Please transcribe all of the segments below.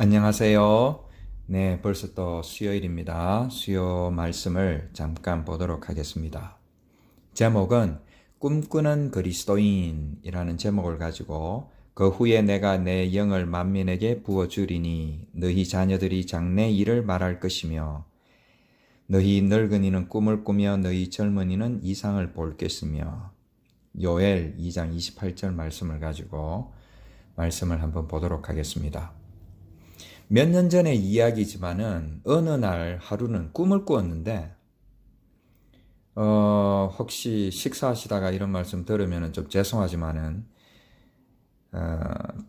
안녕하세요. 네, 벌써 또 수요일입니다. 수요 말씀을 잠깐 보도록 하겠습니다. 제목은 꿈꾸는 그리스도인이라는 제목을 가지고 그 후에 내가 내 영을 만민에게 부어주리니 너희 자녀들이 장래 일을 말할 것이며 너희 늙은이는 꿈을 꾸며 너희 젊은이는 이상을 볼 것이며 요엘 2장 28절 말씀을 가지고 말씀을 한번 보도록 하겠습니다. 몇 년 전의 이야기지만은 어느 날 하루는 꿈을 꾸었는데 혹시 식사하시다가 이런 말씀 들으면 좀 죄송하지만은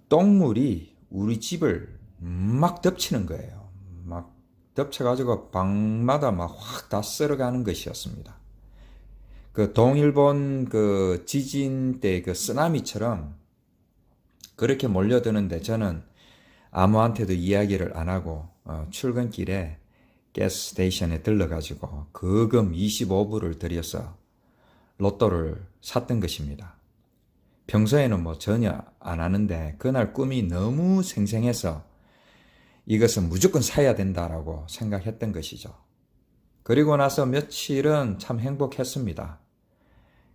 똥물이 우리 집을 막 덮치는 거예요. 막 덮쳐가지고 방마다 막 확 다 쓸어가는 것이었습니다. 그 동일본 그 지진 때 그 쓰나미처럼 그렇게 몰려드는데 저는 아무한테도 이야기를 안 하고 출근길에 가스 스테이션에 들러가지고 거금 25불을 들여서 로또를 샀던 것입니다. 평소에는 뭐 전혀 안 하는데 그날 꿈이 너무 생생해서 이것은 무조건 사야 된다라고 생각했던 것이죠. 그리고 나서 며칠은 참 행복했습니다.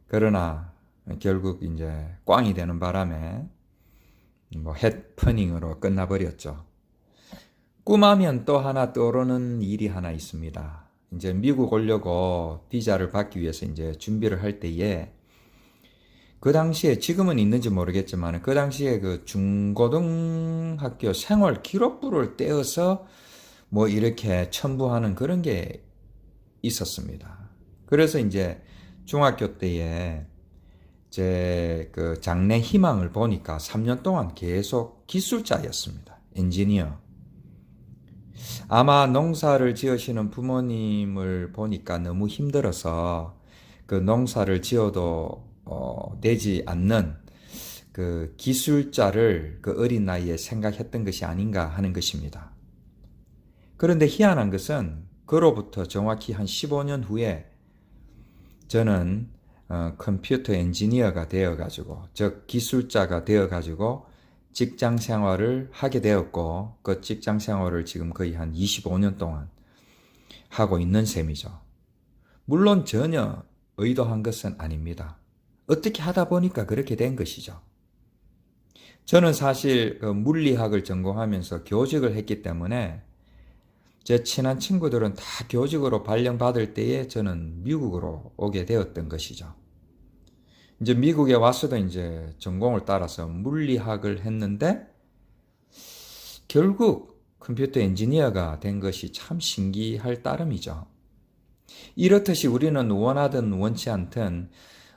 그러나 결국 이제 꽝이 되는 바람에 해프닝으로 끝나버렸죠. 꿈하면 또 하나 떠오르는 일이 하나 있습니다. 이제 미국 오려고 비자를 받기 위해서 이제 준비를 할 때에 그 당시에 지금은 있는지 모르겠지만 그 당시에 그 중고등학교 생활 기록부를 떼어서 뭐 이렇게 첨부하는 그런 게 있었습니다. 그래서 이제 중학교 때에 제 그 장래 희망을 보니까 3년 동안 계속 기술자였습니다. 엔지니어. 아마 농사를 지으시는 부모님을 보니까 너무 힘들어서 그 농사를 지어도 되지 않는 그 기술자를 그 어린 나이에 생각했던 것이 아닌가 하는 것입니다. 그런데 희한한 것은 그로부터 정확히 한 15년 후에 저는 컴퓨터 엔지니어가 되어가지고, 즉 기술자가 되어가지고 직장 생활을 하게 되었고, 그 직장 생활을 지금 거의 한 25년 동안 하고 있는 셈이죠. 물론 전혀 의도한 것은 아닙니다. 어떻게 하다 보니까 그렇게 된 것이죠. 저는 사실 그 물리학을 전공하면서 교직을 했기 때문에 제 친한 친구들은 다 교직으로 발령받을 때에 저는 미국으로 오게 되었던 것이죠. 이제 미국에 와서도 이제 전공을 따라서 물리학을 했는데 결국 컴퓨터 엔지니어가 된 것이 참 신기할 따름이죠. 이렇듯이 우리는 원하든 원치 않든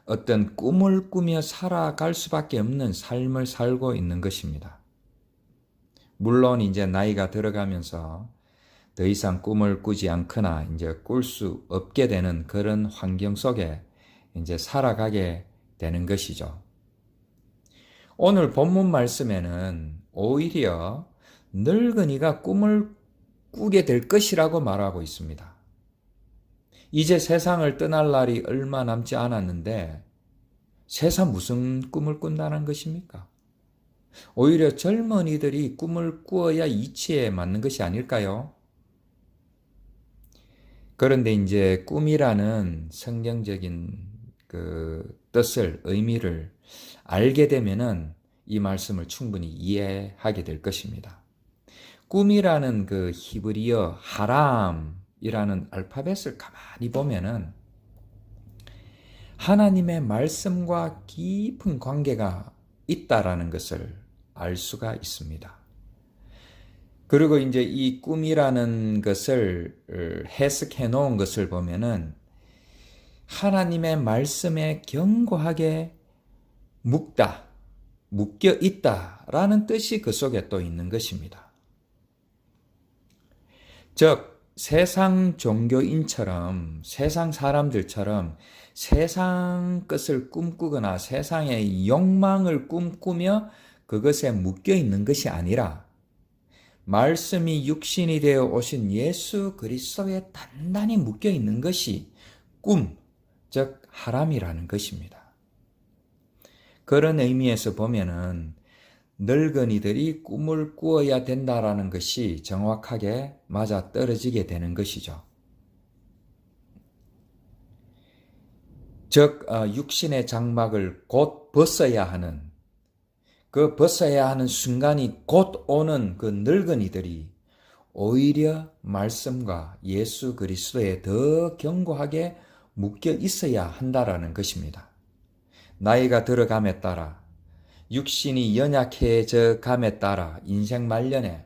어떤 꿈을 꾸며 살아갈 수밖에 없는 삶을 살고 있는 것입니다. 물론 이제 나이가 들어가면서 더 이상 꿈을 꾸지 않거나 이제 꿀 수 없게 되는 그런 환경 속에 이제 살아가게 되는 것이죠. 오늘 본문 말씀에는 오히려 늙은이가 꿈을 꾸게 될 것이라고 말하고 있습니다. 이제 세상을 떠날 날이 얼마 남지 않았는데 세상 무슨 꿈을 꾼다는 것입니까? 오히려 젊은이들이 꿈을 꾸어야 이치에 맞는 것이 아닐까요? 그런데 이제 꿈이라는 성경적인 그 뜻을, 의미를 알게 되면은 이 말씀을 충분히 이해하게 될 것입니다. 꿈이라는 그 히브리어 하람이라는 알파벳을 가만히 보면은 하나님의 말씀과 깊은 관계가 있다라는 것을 알 수가 있습니다. 그리고 이제 이 꿈이라는 것을 해석해 놓은 것을 보면은 하나님의 말씀에 견고하게 묶여 있다라는 뜻이 그 속에 또 있는 것입니다. 즉, 세상 종교인처럼, 세상 사람들처럼 세상 것을 꿈꾸거나 세상의 욕망을 꿈꾸며 그것에 묶여 있는 것이 아니라 말씀이 육신이 되어 오신 예수 그리스도에 단단히 묶여 있는 것이 꿈, 즉 하람이라는 것입니다. 그런 의미에서 보면은 늙은이들이 꿈을 꾸어야 된다라는 것이 정확하게 맞아 떨어지게 되는 것이죠. 즉 육신의 장막을 곧 벗어야 하는, 그 벗어야 하는 순간이 곧 오는 그 늙은이들이 오히려 말씀과 예수 그리스도에 더 견고하게 묶여 있어야 한다라는 것입니다. 나이가 들어감에 따라, 육신이 연약해져 감에 따라 인생 말년에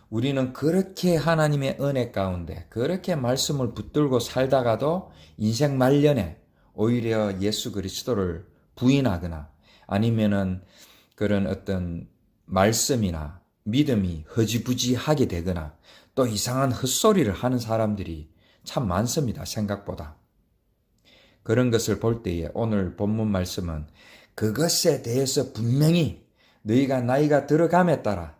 우리는 그렇게 하나님의 은혜 가운데 그렇게 말씀을 붙들고 살다가도 인생 말년에 오히려 예수 그리스도를 부인하거나 아니면은 그런 어떤 말씀이나 믿음이 허지부지하게 되거나 또 이상한 헛소리를 하는 사람들이 참 많습니다. 생각보다. 그런 것을 볼 때에 오늘 본문 말씀은 그것에 대해서 분명히 너희가 나이가 들어감에 따라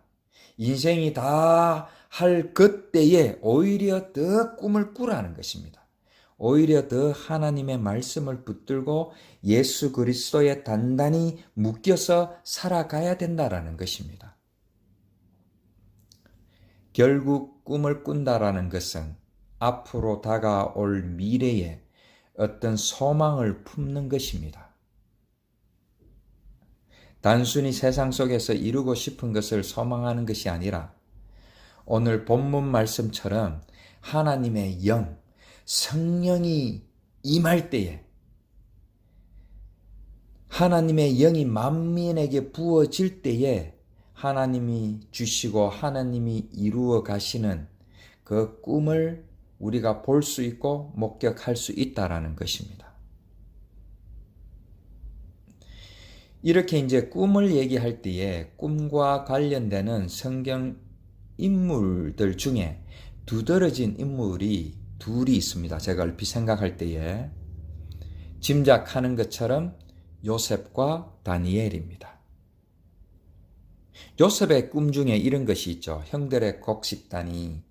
인생이 다 할 그때에 오히려 더 꿈을 꾸라는 것입니다. 오히려 더 하나님의 말씀을 붙들고 예수 그리스도에 단단히 묶여서 살아가야 된다라는 것입니다. 결국 꿈을 꾼다라는 것은 앞으로 다가올 미래에 어떤 소망을 품는 것입니다. 단순히 세상 속에서 이루고 싶은 것을 소망하는 것이 아니라 오늘 본문 말씀처럼 하나님의 영, 성령이 임할 때에 하나님의 영이 만민에게 부어질 때에 하나님이 주시고 하나님이 이루어 가시는 그 꿈을 우리가 볼 수 있고 목격할 수 있다라는 것입니다. 이렇게 이제 꿈을 얘기할 때에 꿈과 관련되는 성경 인물들 중에 두드러진 인물이 둘이 있습니다. 제가 얼핏 생각할 때에 짐작하는 것처럼 요셉과 다니엘입니다. 요셉의 꿈 중에 이런 것이 있죠. 형들의 곡식단이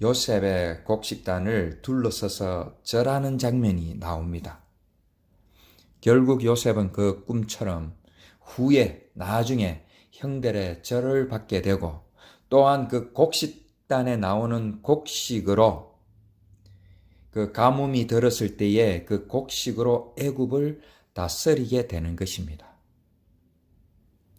요셉의 곡식단을 둘러서서 절하는 장면이 나옵니다. 결국 요셉은 그 꿈처럼 후에 나중에 형들의 절을 받게 되고 또한 그 곡식단에 나오는 곡식으로 그 가뭄이 들었을 때에 그 곡식으로 애굽을 다스리게 되는 것입니다.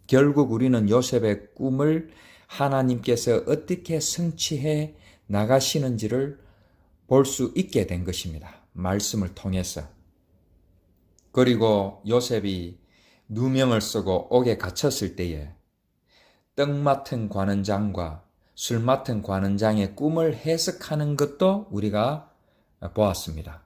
결국 우리는 요셉의 꿈을 하나님께서 어떻게 성취해 나가시는지를 볼 수 있게 된 것입니다. 말씀을 통해서. 그리고 요셉이 누명을 쓰고 옥에 갇혔을 때에 떡 맡은 관원장과 술 맡은 관원장의 꿈을 해석하는 것도 우리가 보았습니다.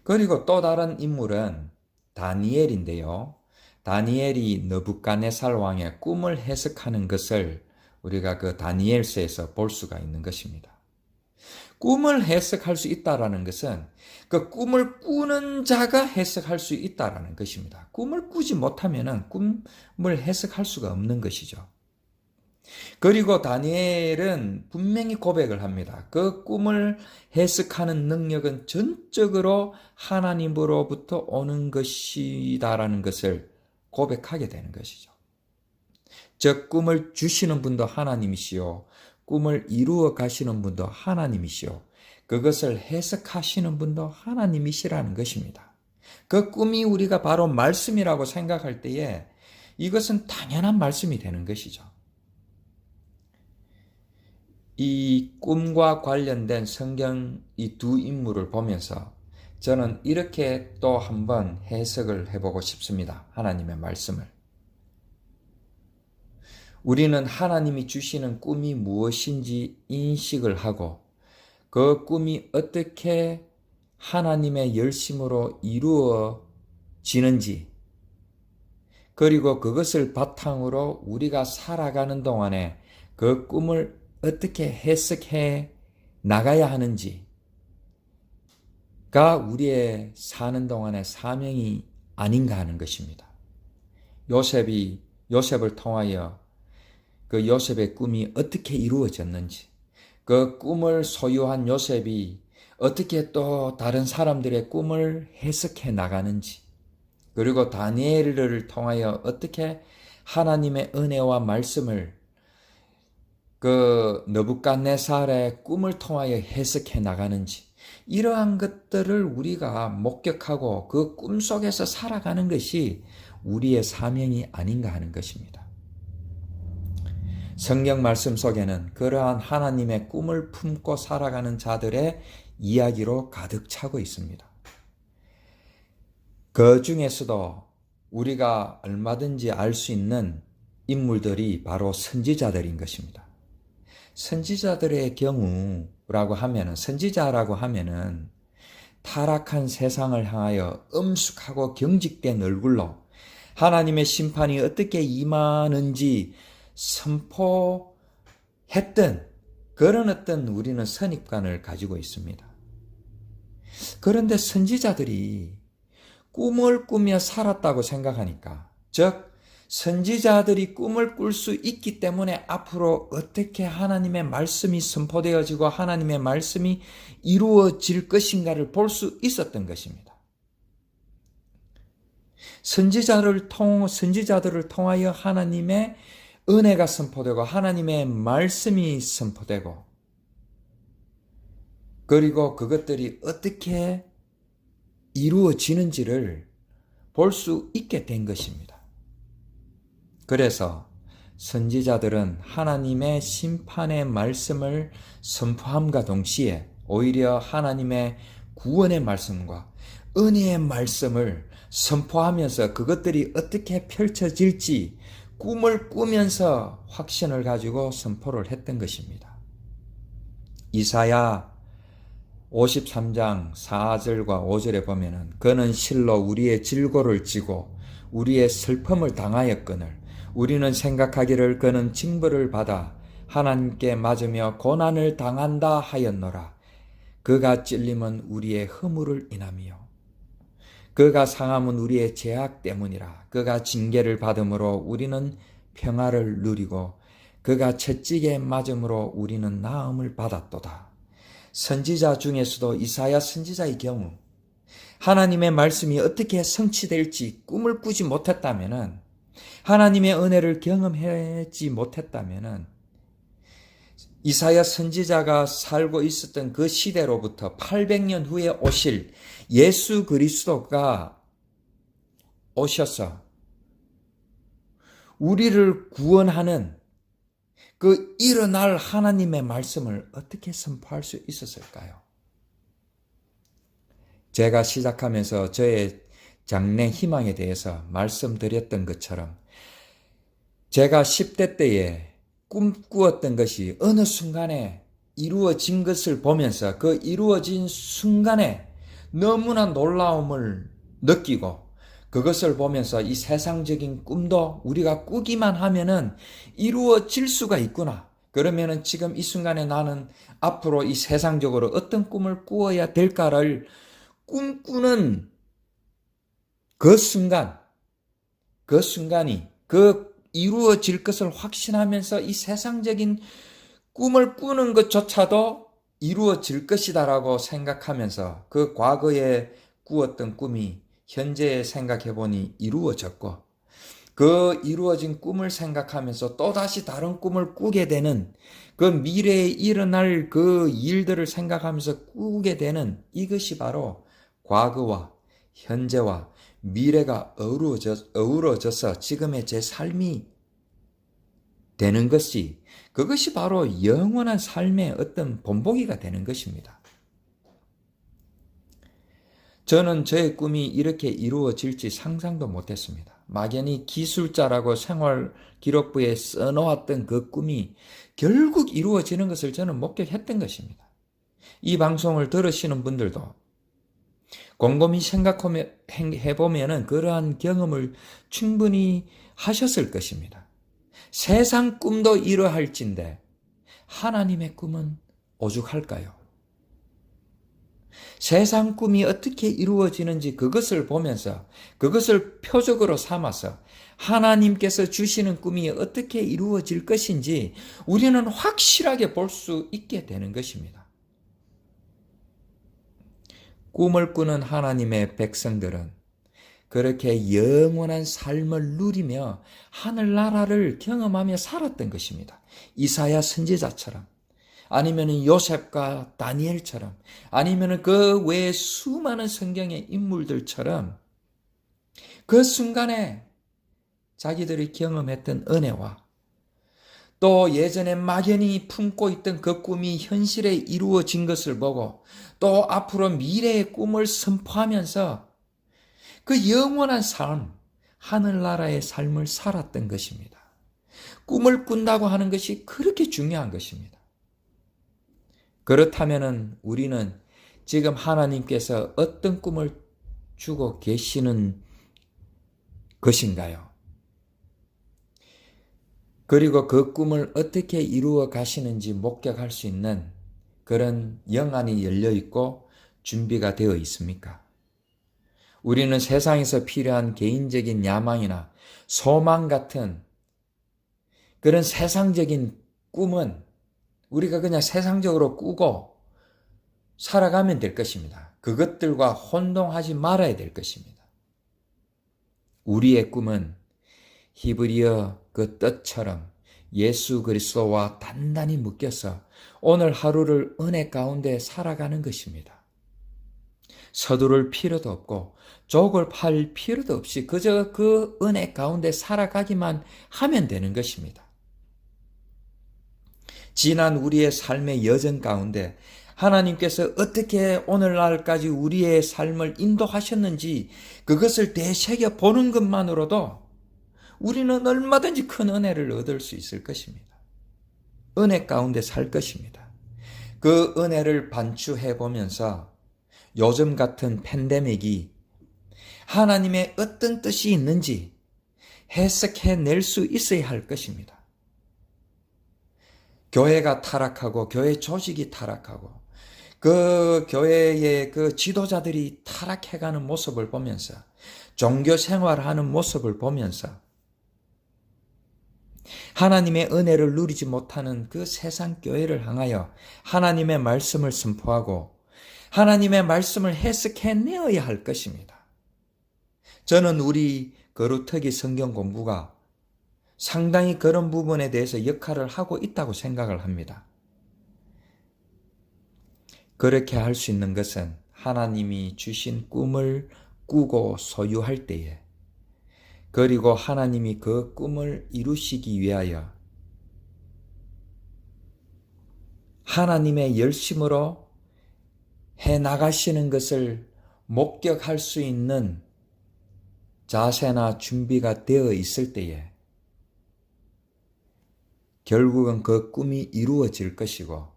그리고 또 다른 인물은 다니엘인데요. 다니엘이 느부갓네살 왕의 꿈을 해석하는 것을 우리가 그 다니엘서에서 볼 수가 있는 것입니다. 꿈을 해석할 수 있다라는 것은 그 꿈을 꾸는 자가 해석할 수 있다라는 것입니다. 꿈을 꾸지 못하면은 꿈을 해석할 수가 없는 것이죠. 그리고 다니엘은 분명히 고백을 합니다. 그 꿈을 해석하는 능력은 전적으로 하나님으로부터 오는 것이다라는 것을 고백하게 되는 것이죠. 즉 꿈을 주시는 분도 하나님이시요 꿈을 이루어 가시는 분도 하나님이시요 그것을 해석하시는 분도 하나님이시라는 것입니다. 그 꿈이 우리가 바로 말씀이라고 생각할 때에 이것은 당연한 말씀이 되는 것이죠. 이 꿈과 관련된 성경 이 두 인물을 보면서 저는 이렇게 또 한번 해석을 해보고 싶습니다. 하나님의 말씀을. 우리는 하나님이 주시는 꿈이 무엇인지 인식을 하고 그 꿈이 어떻게 하나님의 열심으로 이루어지는지 그리고 그것을 바탕으로 우리가 살아가는 동안에 그 꿈을 어떻게 해석해 나가야 하는지가 우리의 사는 동안의 사명이 아닌가 하는 것입니다. 요셉을 통하여 그 요셉의 꿈이 어떻게 이루어졌는지, 그 꿈을 소유한 요셉이 어떻게 또 다른 사람들의 꿈을 해석해 나가는지, 그리고 다니엘을 통하여 어떻게 하나님의 은혜와 말씀을 그 느부갓네살의 꿈을 통하여 해석해 나가는지, 이러한 것들을 우리가 목격하고 그 꿈 속에서 살아가는 것이 우리의 사명이 아닌가 하는 것입니다. 성경 말씀 속에는 그러한 하나님의 꿈을 품고 살아가는 자들의 이야기로 가득 차고 있습니다. 그 중에서도 우리가 얼마든지 알 수 있는 인물들이 바로 선지자들인 것입니다. 선지자들의 경우라고 하면은, 선지자라고 하면은 타락한 세상을 향하여 엄숙하고 경직된 얼굴로 하나님의 심판이 어떻게 임하는지 선포했던 그런 어떤 우리는 선입관을 가지고 있습니다. 그런데 선지자들이 꿈을 꾸며 살았다고 생각하니까, 즉 선지자들이 꿈을 꿀 수 있기 때문에 앞으로 어떻게 하나님의 말씀이 선포되어지고 하나님의 말씀이 이루어질 것인가를 볼 수 있었던 것입니다. 선지자들을 통하여 하나님의 은혜가 선포되고 하나님의 말씀이 선포되고, 그리고 그것들이 어떻게 이루어지는지를 볼 수 있게 된 것입니다. 그래서 선지자들은 하나님의 심판의 말씀을 선포함과 동시에 오히려 하나님의 구원의 말씀과 은혜의 말씀을 선포하면서 그것들이 어떻게 펼쳐질지 꿈을 꾸면서 확신을 가지고 선포를 했던 것입니다. 이사야 53장 4절과 5절에 보면은 그는 실로 우리의 질고를 지고 우리의 슬픔을 당하였거늘 우리는 생각하기를 그는 징벌을 받아 하나님께 맞으며 고난을 당한다 하였노라. 그가 찔림은 우리의 허물을 인하며 그가 상함은 우리의 죄악 때문이라. 그가 징계를 받음으로 우리는 평화를 누리고 그가 채찍에 맞음으로 우리는 나음을 받았도다. 선지자 중에서도 이사야 선지자의 경우 하나님의 말씀이 어떻게 성취될지 꿈을 꾸지 못했다면은, 하나님의 은혜를 경험하지 못했다면은, 이사야 선지자가 살고 있었던 그 시대로부터 800년 후에 오실 예수 그리스도가 오셔서 우리를 구원하는 그 일어날 하나님의 말씀을 어떻게 선포할 수 있었을까요? 제가 시작하면서 저의 장래 희망에 대해서 말씀드렸던 것처럼 제가 10대 때에 꿈꾸었던 것이 어느 순간에 이루어진 것을 보면서 그 이루어진 순간에 너무나 놀라움을 느끼고, 그것을 보면서 이 세상적인 꿈도 우리가 꾸기만 하면은 이루어질 수가 있구나. 그러면은 지금 이 순간에 나는 앞으로 이 세상적으로 어떤 꿈을 꾸어야 될까를 꿈꾸는 그 순간이 그 이루어질 것을 확신하면서 이 세상적인 꿈을 꾸는 것조차도 이루어질 것이다라고 생각하면서 그 과거에 꾸었던 꿈이 현재에 생각해보니 이루어졌고, 그 이루어진 꿈을 생각하면서 또다시 다른 꿈을 꾸게 되는, 그 미래에 일어날 그 일들을 생각하면서 꾸게 되는, 이것이 바로 과거와 현재와 미래가 어우러져서 지금의 제 삶이 되는 것이, 그것이 바로 영원한 삶의 어떤 본보기가 되는 것입니다. 저는 저의 꿈이 이렇게 이루어질지 상상도 못했습니다. 막연히 기술자라고 생활기록부에 써놓았던 그 꿈이 결국 이루어지는 것을 저는 목격했던 것입니다. 이 방송을 들으시는 분들도 곰곰이 생각해보면 그러한 경험을 충분히 하셨을 것입니다. 세상 꿈도 이러할진데 하나님의 꿈은 오죽할까요? 세상 꿈이 어떻게 이루어지는지 그것을 보면서, 그것을 표적으로 삼아서 하나님께서 주시는 꿈이 어떻게 이루어질 것인지 우리는 확실하게 볼 수 있게 되는 것입니다. 꿈을 꾸는 하나님의 백성들은 그렇게 영원한 삶을 누리며 하늘나라를 경험하며 살았던 것입니다. 이사야 선지자처럼, 아니면 요셉과 다니엘처럼, 아니면 그 외에 수많은 성경의 인물들처럼 그 순간에 자기들이 경험했던 은혜와 또 예전에 막연히 품고 있던 그 꿈이 현실에 이루어진 것을 보고 또 앞으로 미래의 꿈을 선포하면서 그 영원한 삶, 하늘나라의 삶을 살았던 것입니다. 꿈을 꾼다고 하는 것이 그렇게 중요한 것입니다. 그렇다면 우리는 지금 하나님께서 어떤 꿈을 주고 계시는 것인가요? 그리고 그 꿈을 어떻게 이루어 가시는지 목격할 수 있는 그런 영안이 열려 있고 준비가 되어 있습니까? 우리는 세상에서 필요한 개인적인 야망이나 소망 같은 그런 세상적인 꿈은 우리가 그냥 세상적으로 꾸고 살아가면 될 것입니다. 그것들과 혼동하지 말아야 될 것입니다. 우리의 꿈은 히브리어 그 뜻처럼 예수 그리스도와 단단히 묶여서 오늘 하루를 은혜 가운데 살아가는 것입니다. 서두를 필요도 없고 족을 팔 필요도 없이 그저 그 은혜 가운데 살아가기만 하면 되는 것입니다. 지난 우리의 삶의 여정 가운데 하나님께서 어떻게 오늘날까지 우리의 삶을 인도하셨는지 그것을 되새겨 보는 것만으로도 우리는 얼마든지 큰 은혜를 얻을 수 있을 것입니다. 은혜 가운데 살 것입니다. 그 은혜를 반추해 보면서 요즘 같은 팬데믹이 하나님의 어떤 뜻이 있는지 해석해낼 수 있어야 할 것입니다. 교회가 타락하고 교회 조직이 타락하고 그 교회의 그 지도자들이 타락해가는 모습을 보면서 종교 생활하는 모습을 보면서 하나님의 은혜를 누리지 못하는 그 세상 교회를 향하여 하나님의 말씀을 선포하고 하나님의 말씀을 해석해내어야 할 것입니다. 저는 우리 거루터기 성경 공부가 상당히 그런 부분에 대해서 역할을 하고 있다고 생각을 합니다. 그렇게 할 수 있는 것은 하나님이 주신 꿈을 꾸고 소유할 때에 그리고 하나님이 그 꿈을 이루시기 위하여 하나님의 열심으로 해나가시는 것을 목격할 수 있는 자세나 준비가 되어 있을 때에 결국은 그 꿈이 이루어질 것이고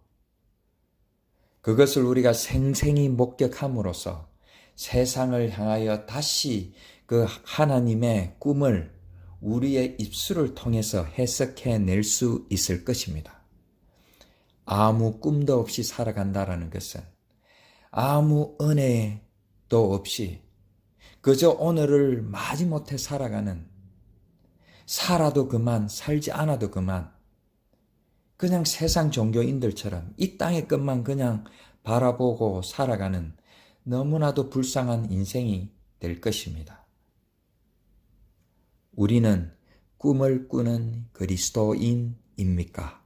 그것을 우리가 생생히 목격함으로써 세상을 향하여 다시 그 하나님의 꿈을 우리의 입술을 통해서 해석해낼 수 있을 것입니다. 아무 꿈도 없이 살아간다라는 것은 아무 은혜도 없이 그저 오늘을 마지못해 살아가는 살아도 그만 살지 않아도 그만 그냥 세상 종교인들처럼 이 땅의 것만 그냥 바라보고 살아가는 너무나도 불쌍한 인생이 될 것입니다. 우리는 꿈을 꾸는 그리스도인입니까?